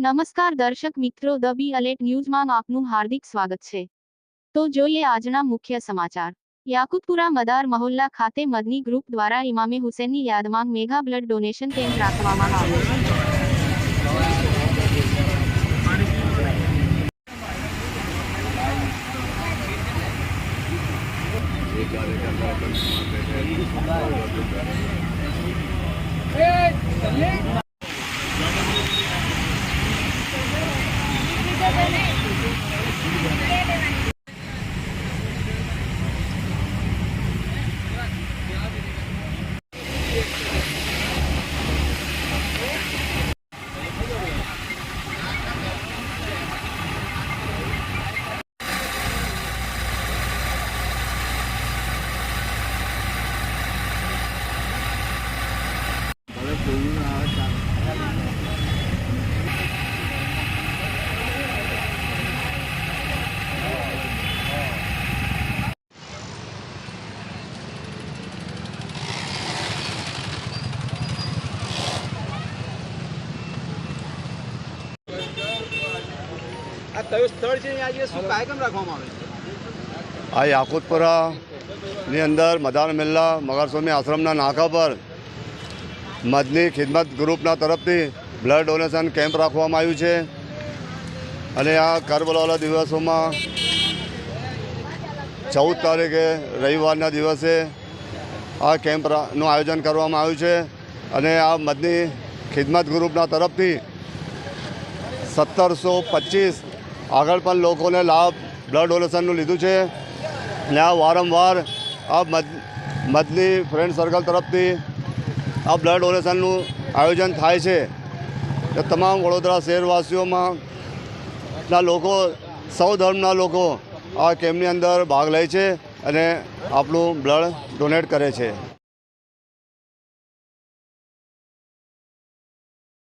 નમસ્કાર દર્શક મિત્રો, ધ બી અલેટ ન્યૂઝમાં આપનું હાર્દિક સ્વાગત છે। તો જોઈએ આજના મુખ્ય સમાચાર। યાકુતપુરા મદાર મહોલ્લા ખાતે મદની ગ્રુપ દ્વારા ઇમામે હુસૈનની યાદમાં મેગા બ્લડ ડોનેશન કેમ્પ રાખવામાં આવ્યો છે। આ યાકુતપુરાની અંદર મદાર મિલ્લા મગરસોમી આશ્રમના નાકા પર મદની ખિદમત ગ્રુપના તરફથી બ્લડ ડોનેશન કેમ્પ રાખવામાં આવ્યું છે અને આ કરબલાવાલા દિવસોમાં 14 તારીખે રવિવારના દિવસે આ કેમ્પનું આયોજન કરવામાં આવ્યું છે અને આ મદની ખિદમત ગ્રુપના તરફથી 1725 આગળ પણ લોકોને લાભ બ્લડ ડોનેશનનું લીધું છે અને આ વારંવાર આ મદની ફ્રેન્ડ સર્કલ તરફથી આ બ્લડ ડોનેશનનું આયોજન થાય છે। તો તમામ વડોદરા શહેરવાસીઓમાં લોકો સૌ ધર્મના લોકો આ કેમ્પની અંદર ભાગ લે છે અને આપણું બ્લડ ડોનેટ કરે છે।